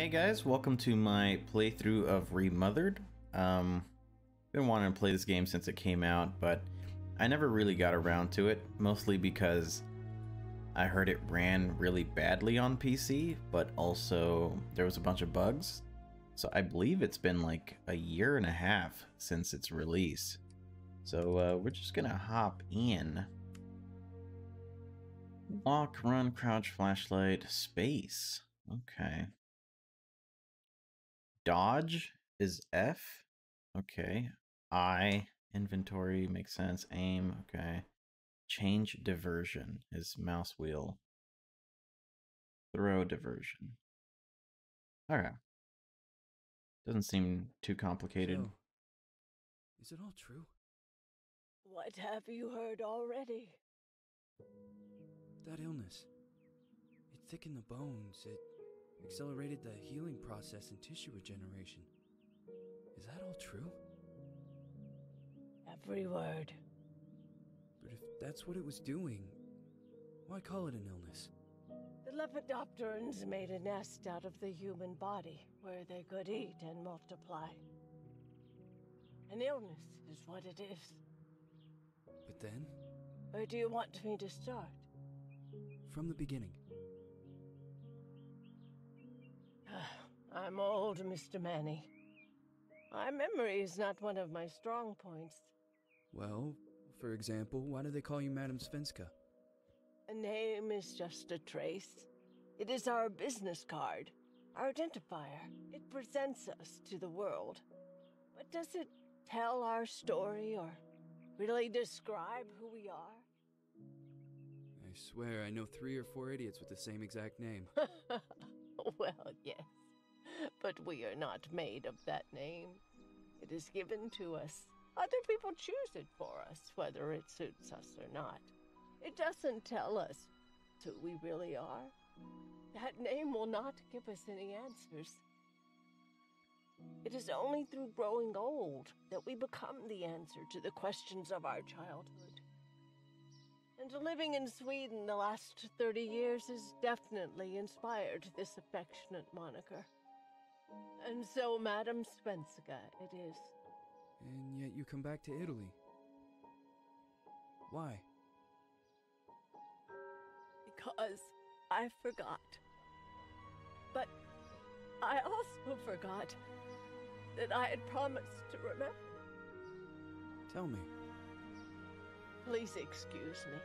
Hey guys, welcome to my playthrough of Remothered. Been wanting to play this game since it came out, but I never really got around to it, mostly because I heard it ran really badly on PC, but also there was a bunch of bugs. So I believe it's been like a year and a half since its release. So we're just gonna hop in. Walk, run, crouch, flashlight, space. Okay. Dodge is F. Okay. I, inventory, makes sense. Aim, okay. Change diversion is mouse wheel. Throw diversion. Okay. Doesn't seem too complicated. So, is it all true? What have you heard already? That illness. It thickened the bones. It accelerated the healing process and tissue regeneration. Is that all true? Every word. But if that's what it was doing, why call it an illness? The Lepidopterans made a nest out of the human body where they could eat and multiply. An illness is what it is. But then, Where do you want me to start? from the beginning. I'm old, Mr. Manny. My memory is not one of my strong points. Well, for example, why do they call you Madame Svenska? A name is just a trace. It is our business card, our identifier. It presents us to the world. But does it tell our story or really describe who we are? I swear I know 3 or 4 idiots with the same exact name. Well, yes. But we are not made of that name. It is given to us. Other people choose it for us, whether it suits us or not. It doesn't tell us who we really are. That name will not give us any answers. It is only through growing old that we become the answer to the questions of our childhood. And living in Sweden the last 30 years has definitely inspired this affectionate moniker. And so, Madame Svenska, it is. And yet you come back to Italy. Why? Because I forgot. But I also forgot that I had promised to remember. Tell me. Please excuse me.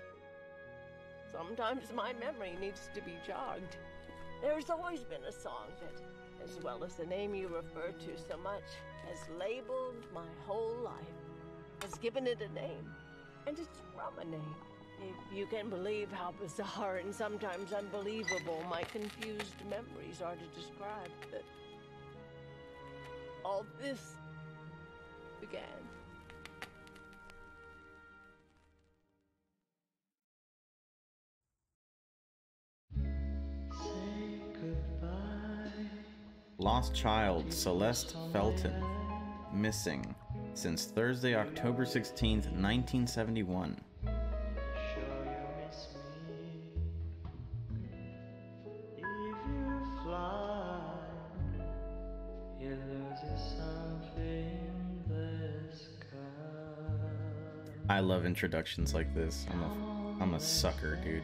Sometimes my memory needs to be jogged. There's always been a song that, as well as the name you refer to so much, has labeled my whole life, has given it a name, and it's from a name. If you can believe how bizarre and sometimes unbelievable my confused memories are to describe that all this began. Lost child, Celeste Felton. Missing since Thursday, October 16th, 1971. I love introductions like this. I'm a sucker, dude.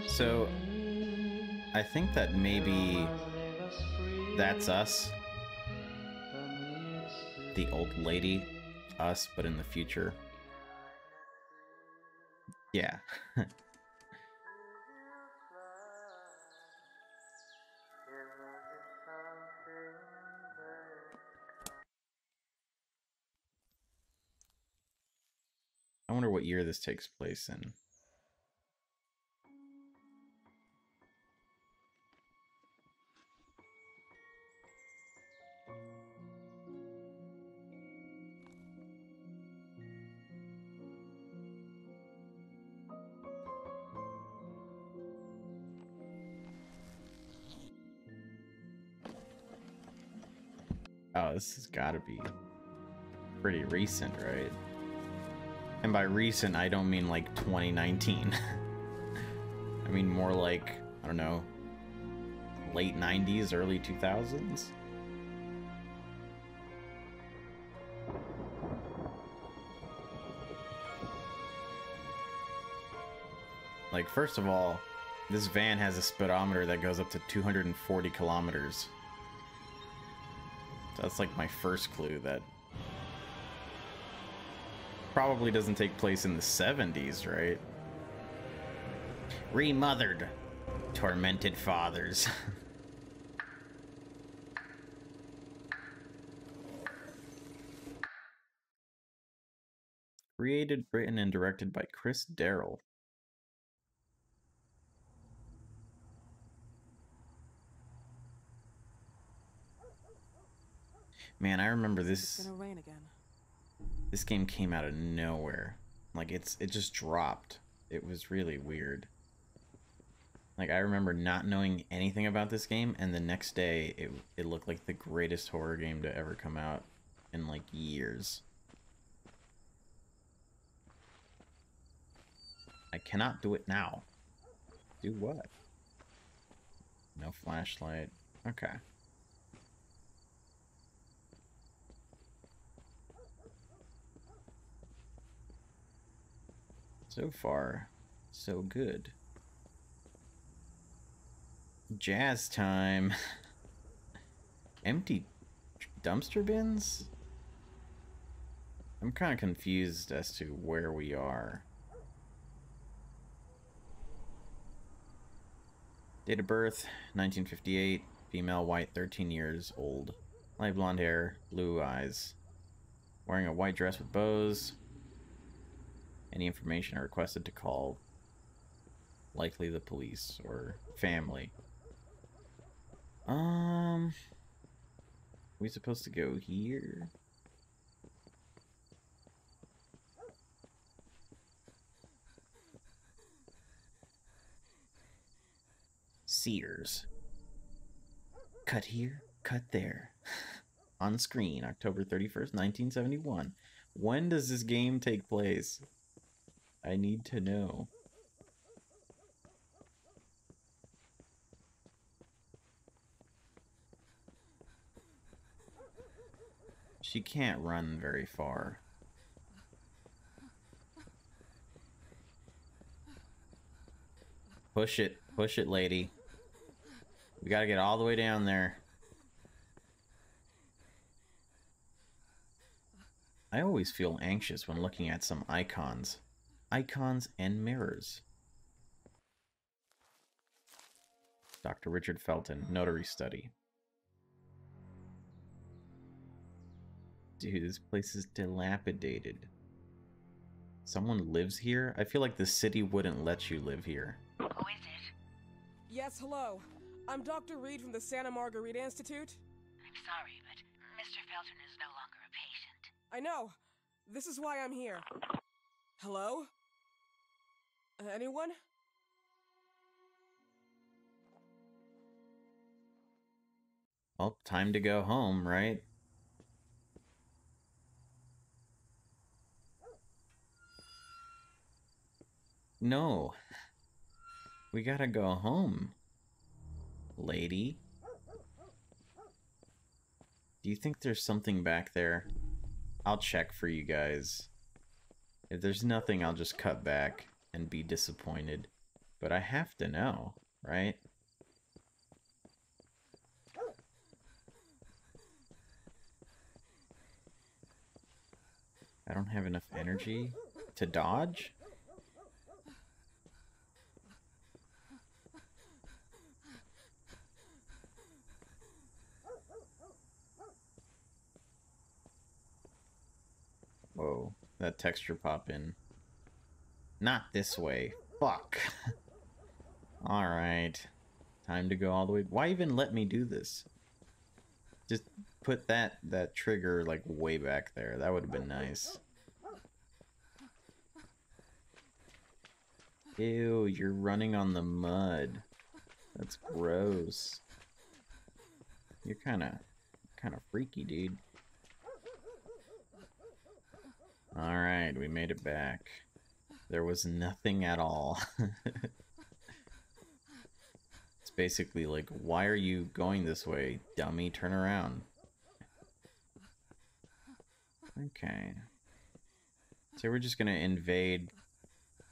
So, I think that maybe that's us. The old lady. Us, but in the future. Yeah. I wonder what year this takes place in. Oh, this has got to be pretty recent, right? And by recent, I don't mean like 2019. I mean more like, I don't know, late 90s, early 2000s? Like, first of all, this van has a speedometer that goes up to 240 kilometers. So that's like my first clue that probably doesn't take place in the 70s, right? Remothered. Tormented Fathers. Created, written, and directed by Chris Darrell. Man, I remember this. It's gonna rain again. This game came out of nowhere. Like it just dropped. It was really weird. Like I remember not knowing anything about this game, and the next day it looked like the greatest horror game to ever come out in like years. I cannot do it now. Do what? No flashlight. Okay. So far, so good. Jazz time. Empty dumpster bins? I'm kind of confused as to where we are. Date of birth, 1958. Female, white, 13 years old. Light blonde hair, blue eyes. Wearing a white dress with bows. Any information are requested to call likely the police or family. We supposed to go here? Sears. Cut here, cut there. On screen, October 31st, 1971. When does this game take place? I need to know. She can't run very far. Push it, lady. We gotta get all the way down there. I always feel anxious when looking at some icons. Icons and mirrors. Dr. Richard Felton, notary study. Dude, this place is dilapidated. Someone lives here? I feel like the city wouldn't let you live here. Who is it? Yes, hello. I'm Dr. Reed from the Santa Margarita Institute. I'm sorry, but Mr. Felton is no longer a patient. I know. This is why I'm here. Hello? Anyone? Well, time to go home, right? No. We gotta go home, lady. Do you think there's something back there? I'll check for you guys. If there's nothing, I'll just cut back and be disappointed. But I have to know, right? I don't have enough energy to dodge? Whoa, that texture pop in. Not this way. Fuck. Alright. Time to go all the way. Why even let me do this? Just put that trigger like way back there. That would have been nice. Ew, you're running on the mud. That's gross. You're kinda kind of freaky, dude. Alright, we made it back. There was nothing at all. It's basically like, why are you going this way, dummy? Turn around. Okay. So we're just gonna invade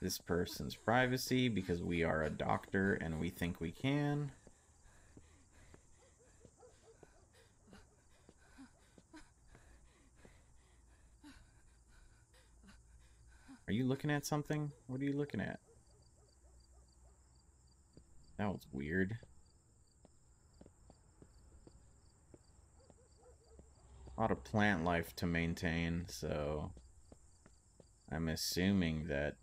this person's privacy because we are a doctor and we think we can. Are you looking at something? What are you looking at? That was weird. A lot of plant life to maintain, so I'm assuming that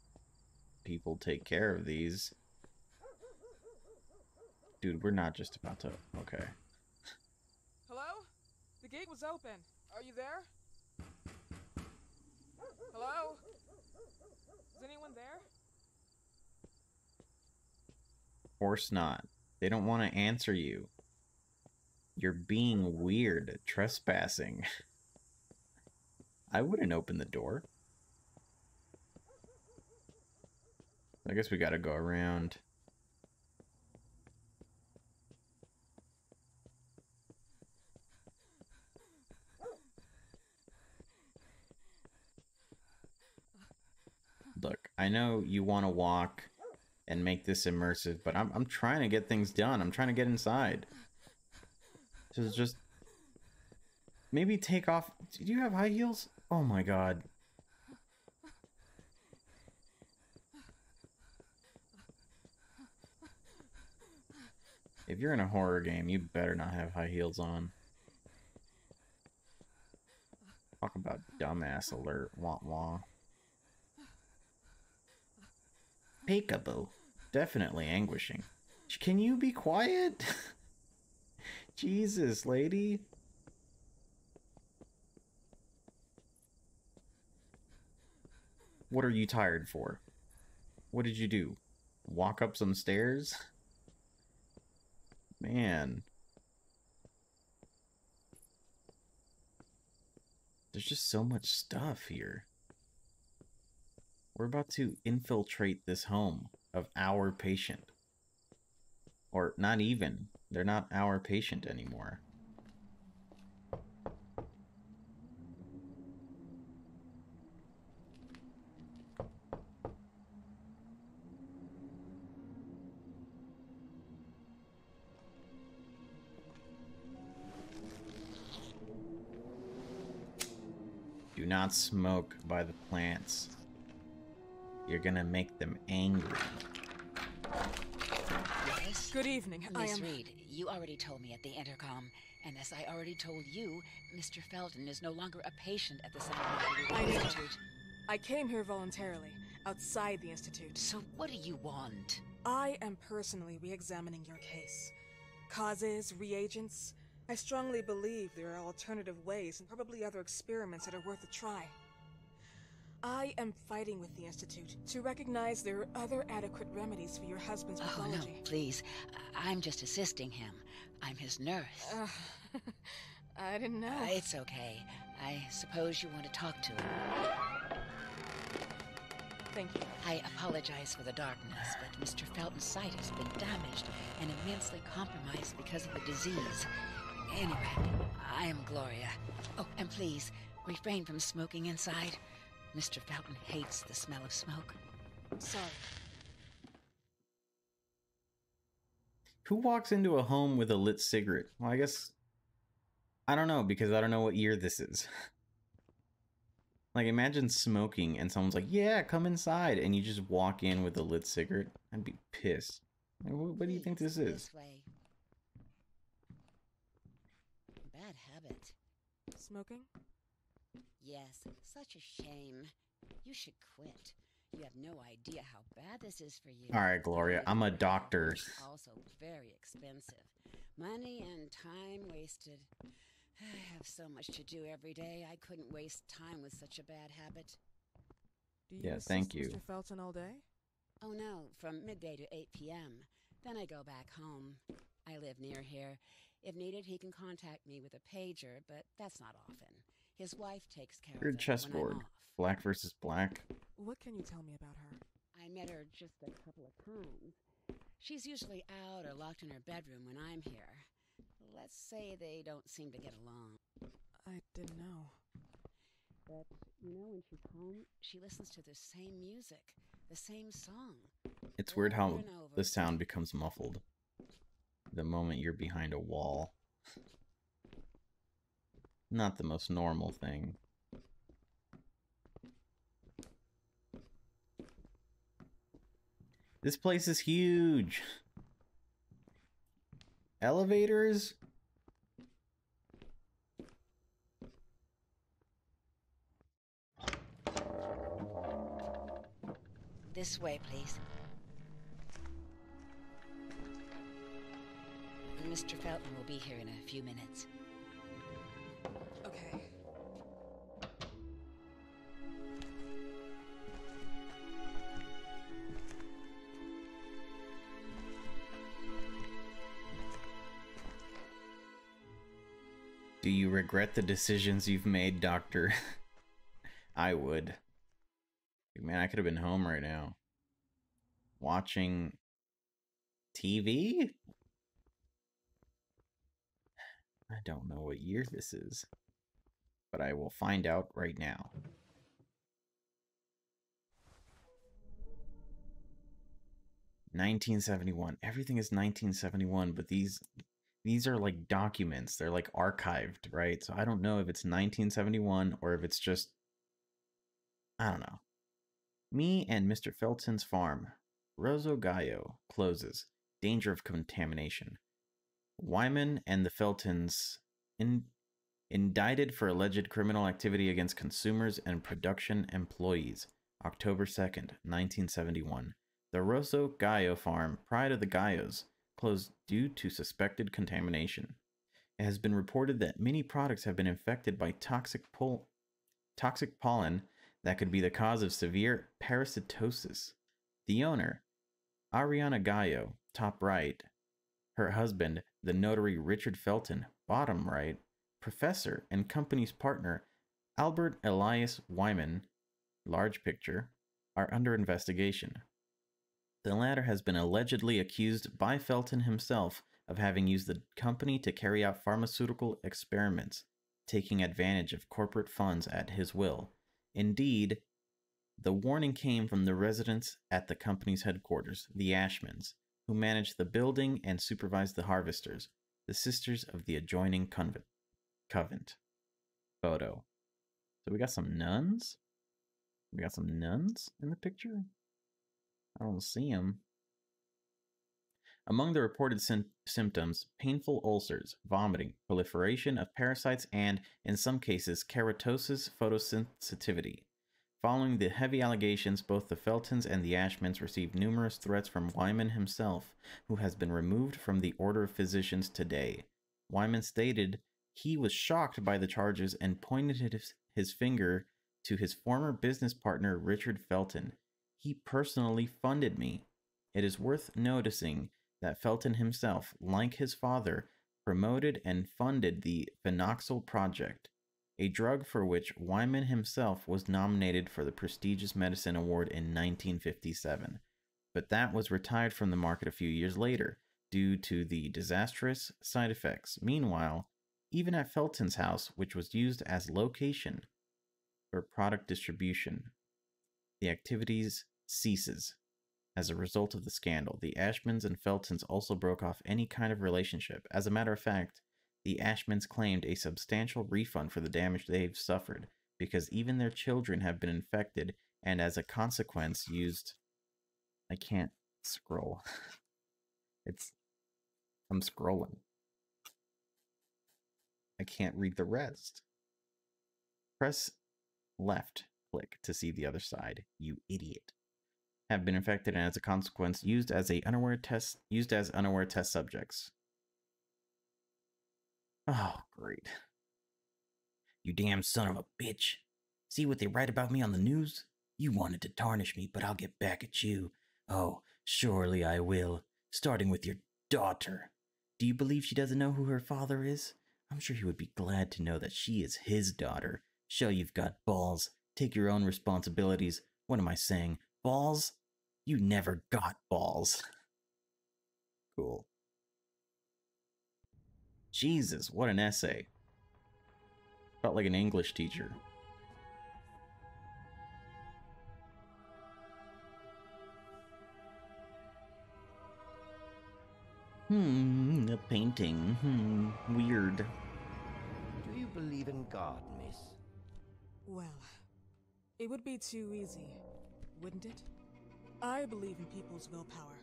people take care of these. Dude, we're not just about to... Okay. Hello? The gate was open. Are you there? Hello? Is anyone there? Of course not. They don't want to answer you. You're being weird, trespassing. I wouldn't open the door. I guess we gotta go around. Look, I know you want to walk and make this immersive, but I'm trying to get things done. I'm trying to get inside. So just maybe take off. Do you have high heels? Oh my god. If you're in a horror game, you better not have high heels on. Talk about dumbass alert. Wah wah. Peekaboo. Definitely anguishing. Can you be quiet? Jesus, lady. What are you tired for? What did you do? Walk up some stairs? Man. There's just so much stuff here. We're about to infiltrate this home of our patient. Or not even. They're not our patient anymore. Do not smoke by the plants. You're gonna make them angry. Yes? Good evening. Miss Reed, you already told me at the intercom, and as I already told you, Mr. Felton is no longer a patient at the I know. Institute. I came here voluntarily, outside the Institute. So what do you want? I am personally re-examining your case. Causes, reagents. I strongly believe there are alternative ways and probably other experiments that are worth a try. I am fighting with the Institute to recognize there are other adequate remedies for your husband's Oh, no, pathology. please. I'm just assisting him. I'm his nurse. I didn't know. It's okay. I suppose you want to talk to him. Thank you. I apologize for the darkness, but Mr. Felton's sight has been damaged and immensely compromised because of the disease. Anyway, I am Gloria. Oh, and please, refrain from smoking inside. Mr. Felton hates the smell of smoke. Sorry. Who walks into a home with a lit cigarette? Well, I guess... I don't know, because I don't know what year this is. Like, imagine smoking and someone's like, yeah, come inside, and you just walk in with a lit cigarette. I'd be pissed. Like, what do you think this is? This way. Bad habit. Smoking? Yes, such a shame. You should quit. You have no idea how bad this is for you. All right, Gloria, I'm a doctor. It's also very expensive. Money and time wasted. I have so much to do every day. I couldn't waste time with such a bad habit. Do you Yeah, assist thank you. Mr. Felton all day? Oh no, from midday to 8 p.m. Then I go back home. I live near here. If needed, he can contact me with a pager, but that's not often. His wife takes care Weird of it when I'm chessboard. off. Black versus black. What can you tell me about her? I met her just a couple of times. She's usually out or locked in her bedroom when I'm here. Let's say they don't seem to get along. I didn't know. But, you know, when she's home, she listens to the same music, the same song. It's weird how over and over. the sound becomes muffled the moment you're behind a wall. Not the most normal thing. This place is huge. Elevators? This way, please. Mr. Felton will be here in a few minutes. Okay. Do you regret the decisions you've made, Doctor? I would. Man, I could have been home right now. Watching TV? I don't know what year this is, but I will find out right now. $1971. Everything is 1971, but these are like documents. They're like archived, right? So I don't know if it's 1971 or if it's just, I don't know. Me and Mr. Felton's farm. Rosso Gallo closes. Danger of contamination. Wyman and the Feltons indicted for alleged criminal activity against consumers and production employees. October 2nd, 1971. The Rosso Gallo farm, Pride of the Gallos, closed due to suspected contamination. It has been reported that many products have been infected by toxic pollen that could be the cause of severe parasitosis. The owner, Ariana Gallo, top right, her husband, the notary Richard Felton, bottom right, professor and company's partner, Albert Elias Wyman, large picture, are under investigation. The latter has been allegedly accused by Felton himself of having used the company to carry out pharmaceutical experiments, taking advantage of corporate funds at his will. Indeed, the warning came from the residents at the company's headquarters, the Ashmans, who managed the building and supervised the harvesters, the sisters of the adjoining convent. Photo. So we got some nuns? We got some nuns in the picture? I don't see them. Among the reported symptoms, painful ulcers, vomiting, proliferation of parasites, and, in some cases, keratosis photosensitivity. Following the heavy allegations, both the Feltons and the Ashmans received numerous threats from Wyman himself, who has been removed from the Order of Physicians today. Wyman stated he was shocked by the charges and pointed his finger to his former business partner, Richard Felton. He personally funded me. It is worth noticing that Felton himself, like his father, promoted and funded the Phenoxyl Project, a drug for which Wyman himself was nominated for the prestigious Medicine Award in 1957. But that was retired from the market a few years later, due to the disastrous side effects. Meanwhile, even at Felton's house, which was used as location for product distribution, the activities ceases. As a result of the scandal, the Ashmans and Feltons also broke off any kind of relationship. As a matter of fact, the Ashmans claimed a substantial refund for the damage they've suffered, because even their children have been infected and as a consequence used... I can't scroll. I'm scrolling. I can't read the rest. Press left click to see the other side, you idiot. Have been infected and as a consequence used as unaware test subjects. Oh, great. You damn son of a bitch. See what they write about me on the news? You wanted to tarnish me, but I'll get back at you. Oh, surely I will. Starting with your daughter. Do you believe she doesn't know who her father is? I'm sure he would be glad to know that she is his daughter. Show you've got balls. Take your own responsibilities. What am I saying? Balls? You never got balls. Cool. Jesus, what an essay. Felt like an English teacher. A painting. Weird. Do you believe in God, miss? Well, it would be too easy, wouldn't it? I believe in people's willpower.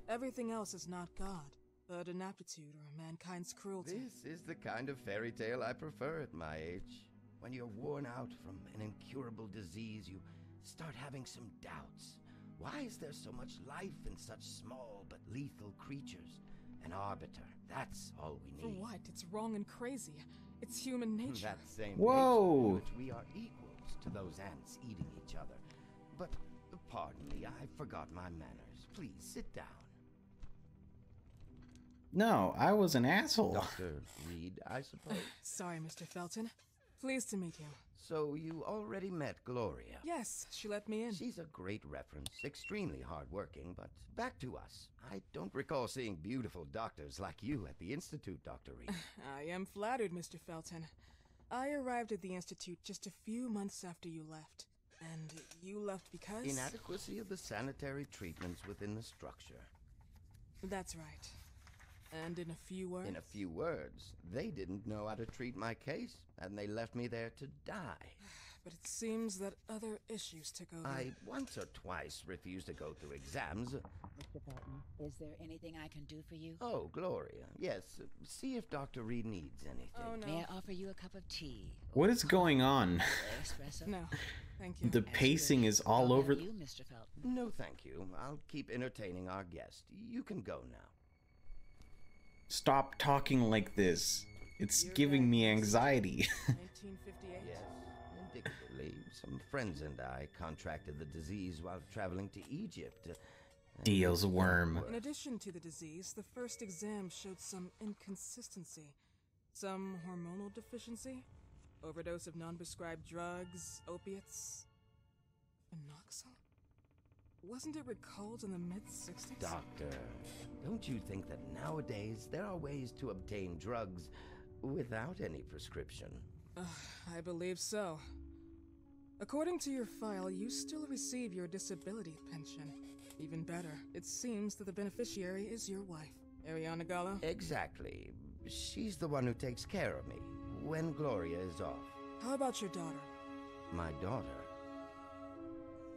Everything else is not God, but an aptitude or mankind's cruelty. This is the kind of fairy tale I prefer at my age. When you're worn out from an incurable disease, you start having some doubts. Why is there so much life in such small but lethal creatures? An arbiter, that's all we need. For what? It's wrong and crazy. It's human nature. That same Whoa! nature in which we are equals to those ants eating each other. But, pardon me, I forgot my manners. Please, sit down. No, I was an asshole. Dr. Reed, I suppose. Sorry, Mr. Felton. Pleased to meet you. So you already met Gloria? Yes, she let me in. She's a great reference, extremely hardworking, but back to us. I don't recall seeing beautiful doctors like you at the Institute, Dr. Reed. I am flattered, Mr. Felton. I arrived at the Institute just a few months after you left. And you left because? Inadequacy of the sanitary treatments within the structure. That's right. And in a few words? In a few words, they didn't know how to treat my case, and they left me there to die. But it seems that other issues took over. I once or twice refused to go through exams. Mr. Felton, is there anything I can do for you? Oh, Gloria. Yes, see if Dr. Reed needs anything. Oh, no. May I offer you a cup of tea? What is going on? Espresso? No, thank you. The pacing is all How over. about you, Mr. Felton? No, thank you. I'll keep entertaining our guest. You can go now. Stop talking like this. It's giving me anxiety. 1958? Yes, indicatively, some friends and I contracted the disease while traveling to Egypt. Dio's worm. In addition to the disease, the first exam showed some inconsistency. Some hormonal deficiency? Overdose of non-prescribed drugs, opiates? Phenoxyl? Wasn't it recalled in the mid-60s? Doctor, don't you think that nowadays there are ways to obtain drugs without any prescription? I believe so. According to your file, you still receive your disability pension. Even better, it seems that the beneficiary is your wife, Ariana Gallo. Exactly. She's the one who takes care of me when Gloria is off. How about your daughter? My daughter,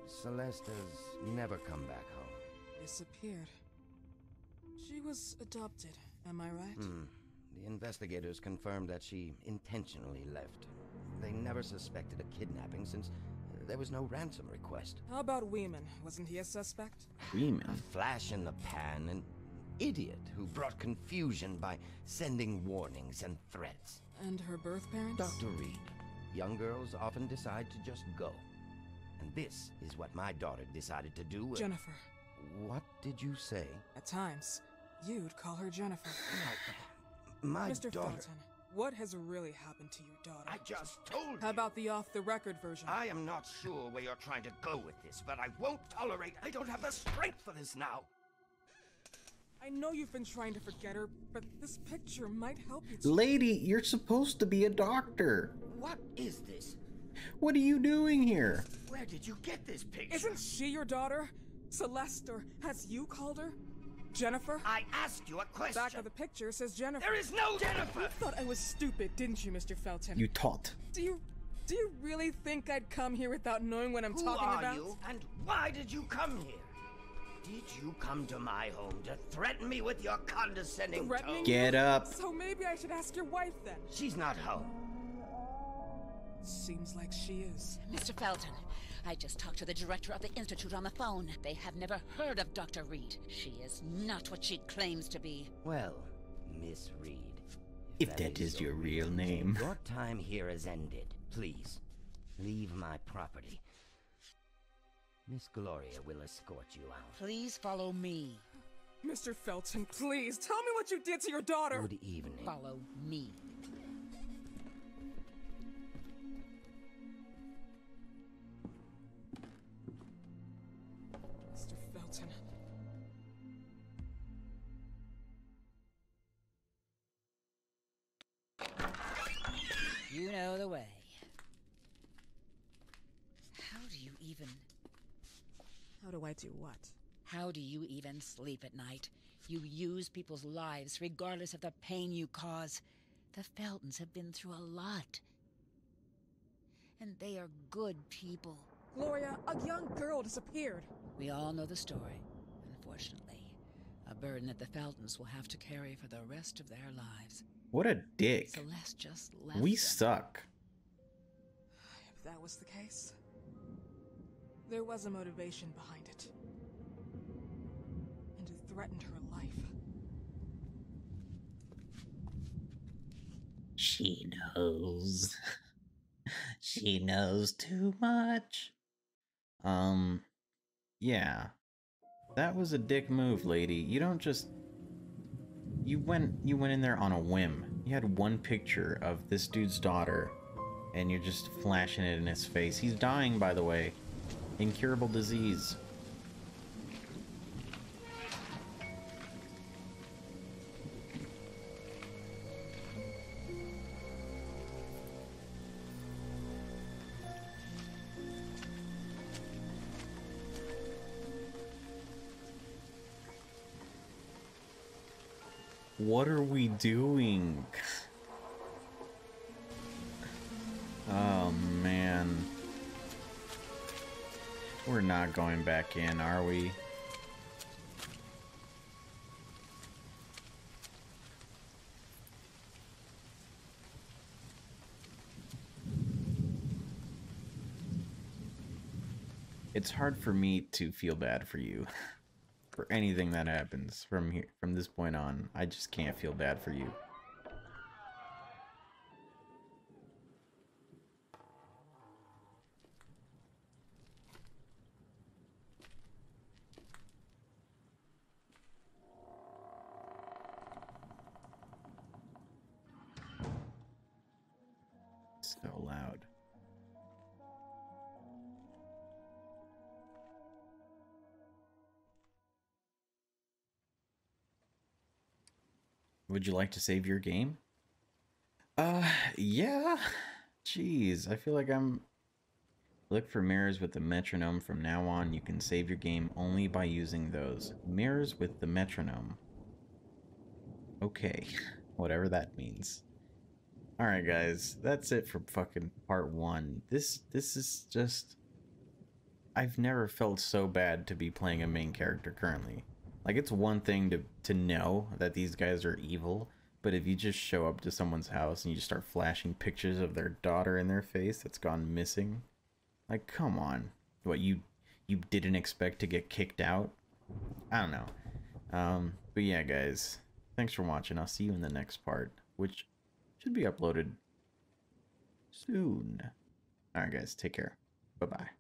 Celeste, has never come back home. Disappeared. She was adopted, am I right? The investigators confirmed that she intentionally left. They never suspected a kidnapping since there was no ransom request. How about Weeman? Wasn't he a suspect? Freeman. A flash in the pan, an idiot who brought confusion by sending warnings and threats. And her birth parents? Dr. Reed, young girls often decide to just go. And this is what my daughter decided to do. Jennifer. What did you say? At times, you'd call her Jennifer. My Mr. daughter. Felton, what has really happened to your daughter? I just told How you. about the off-the-record version? I am not sure where you're trying to go with this, but I won't tolerate. I don't have the strength for this now. I know you've been trying to forget her, but this picture might help you. Lady, you're supposed to be a doctor. What is this? What are you doing here? Where did you get this picture? Isn't she your daughter? Celeste, or has you called her? Jennifer? I asked you a question. Back of the picture says Jennifer. There is no Jennifer! You thought I was stupid, didn't you, Mr. Felton? You taught. Do you really think I'd come here without knowing what I'm Who talking are about? you, and why did you come here? Did you come to my home to threaten me with your condescending Threatening tone? Get up. So maybe I should ask your wife then. She's not home. Seems like she is. Mr. Felton, I just talked to the director of the Institute on the phone. They have never heard of Dr. Reed. She is not what she claims to be. Well, Miss Reed. If that is your real name. Your time here has ended. Please, leave my property. Miss Gloria will escort you out. Please follow me. Mr. Felton, please, tell me what you did to your daughter! Good evening. Follow me. Mr. Felton. You know the way. How do you even... How do I do what? How do you even sleep at night? You use people's lives regardless of the pain you cause. The Feltons have been through a lot. And they are good people. Gloria, a young girl disappeared. We all know the story, unfortunately. A burden that the Feltons will have to carry for the rest of their lives. What a dick. Celeste just left We them. suck. If that was the case, there was a motivation behind it. And it threatened her life. She knows. She knows too much. Yeah. That was a dick move, lady. You don't just... You went in there on a whim. You had one picture of this dude's daughter, and you're just flashing it in his face. He's dying, by the way. Incurable disease. What are we doing? Oh man. We're not going back in, are we? It's hard for me to feel bad for you. For anything that happens from this point on. I just can't feel bad for you. So loud. Would you like to save your game? Yeah. Jeez, I feel like I'm... Look for mirrors with the metronome. From now on, you can save your game only by using those. Mirrors with the metronome. Okay, whatever that means. Alright guys, that's it for fucking part 1. This is just... I've never felt so bad to be playing a main character currently. Like, it's one thing to know that these guys are evil, but if you just show up to someone's house and you just start flashing pictures of their daughter in their face that's gone missing, like, come on. What, you didn't expect to get kicked out? I don't know. But yeah, guys, thanks for watching. I'll see you in the next part, which should be uploaded soon. Alright guys, take care. Bye-bye.